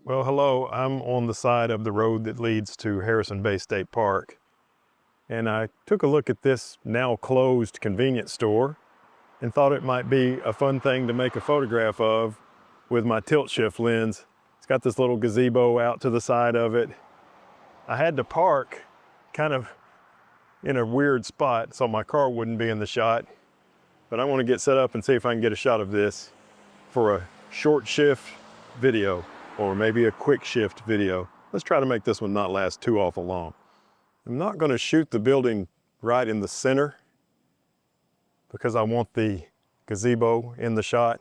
Well, hello, I'm on the side of the road that leads to Harrison Bay State Park. And I took a look at this now closed convenience store and thought it might be a fun thing to make a photograph of with my tilt shift lens. It's got this little gazebo out to the side of it. I had to park kind of in a weird spot so my car wouldn't be in the shot. But I want to get set up and see if I can get a shot of this for a short shift video, or maybe a quick shift video. Let's try to make this one not last too awful long. I'm not going to shoot the building right in the center because I want the gazebo in the shot.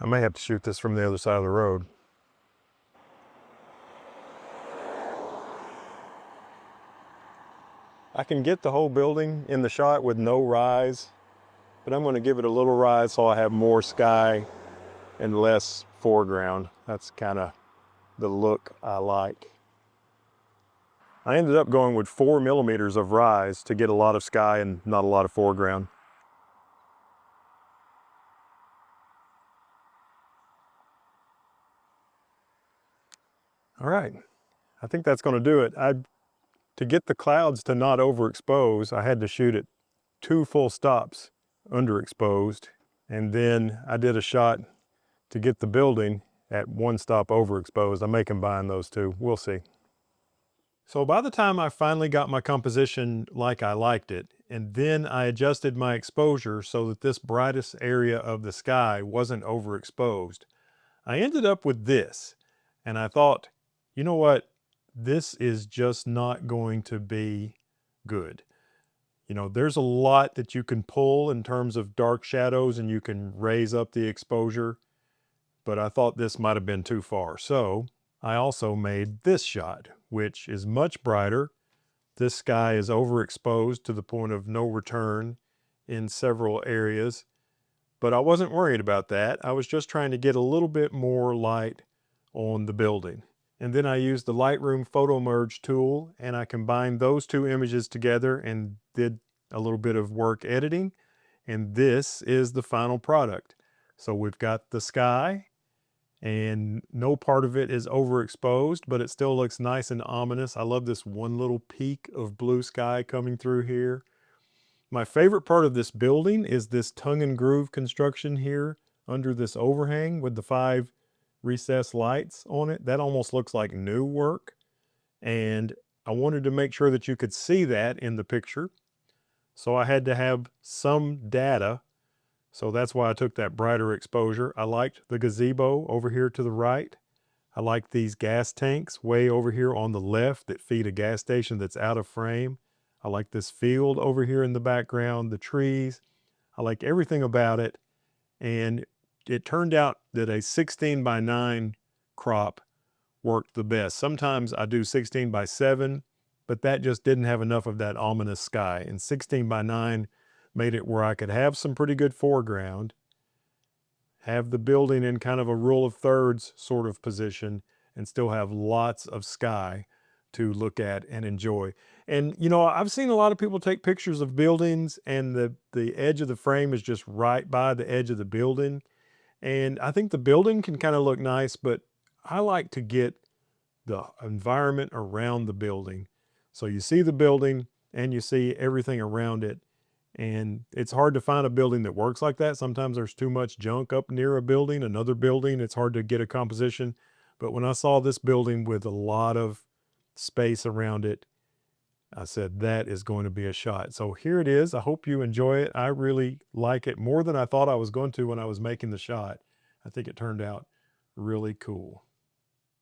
I may have to shoot this from the other side of the road. I can get the whole building in the shot with no rise, but I'm going to give it a little rise so I have more sky and less foreground. That's kind of the look I like. I ended up going with 4 millimeters of rise to get a lot of sky and not a lot of foreground. All right, I think that's going to do it. To get the clouds to not overexpose, I had to shoot at 2 full stops underexposed, and then I did a shot to get the building at 1 stop overexposed. I may combine those two, we'll see. So by the time I finally got my composition like I liked it, and then I adjusted my exposure so that this brightest area of the sky wasn't overexposed, I ended up with this. And I thought, you know what? This is just not going to be good. You know, there's a lot that you can pull in terms of dark shadows and you can raise up the exposure, but I thought this might have been too far. So I also made this shot, which is much brighter. This sky is overexposed to the point of no return in several areas, but I wasn't worried about that. I was just trying to get a little bit more light on the building. And then I used the Lightroom Photo Merge tool and I combined those 2 images together and did a little bit of work editing. And this is the final product. So we've got the sky and no part of it is overexposed, but it still looks nice and ominous. I love this one little peak of blue sky coming through here. My favorite part of this building is this tongue and groove construction here under this overhang with the 5 recessed lights on it. That almost looks like new work. And I wanted to make sure that you could see that in the picture. So I had to have some data. So that's why I took that brighter exposure. I liked the gazebo over here to the right. I like these gas tanks way over here on the left that feed a gas station that's out of frame. I like this field over here in the background, the trees. I like everything about it. And it turned out that a 16:9 crop worked the best. Sometimes I do 16:7, but that just didn't have enough of that ominous sky. And 16:9 made it where I could have some pretty good foreground, have the building in kind of a rule of thirds sort of position, and still have lots of sky to look at and enjoy. And you know, I've seen a lot of people take pictures of buildings and the edge of the frame is just right by the edge of the building. And I think the building can kind of look nice, but I like to get the environment around the building. So you see the building and you see everything around it. And it's hard to find a building that works like that. Sometimes there's too much junk up near a building, another building. It's hard to get a composition. But when I saw this building with a lot of space around it, I said, that is going to be a shot. So here it is. I hope you enjoy it. I really like it more than I thought I was going to when I was making the shot. I think it turned out really cool.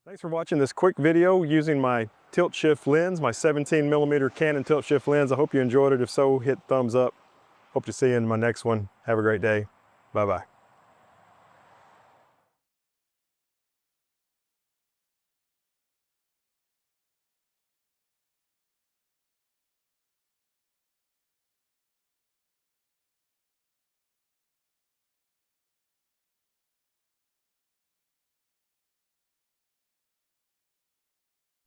Thanks for watching this quick video using my tilt shift lens, my 17mm Canon tilt shift lens. I hope you enjoyed it. If so, hit thumbs up. Hope to see you in my next one. Have a great day. Bye-bye.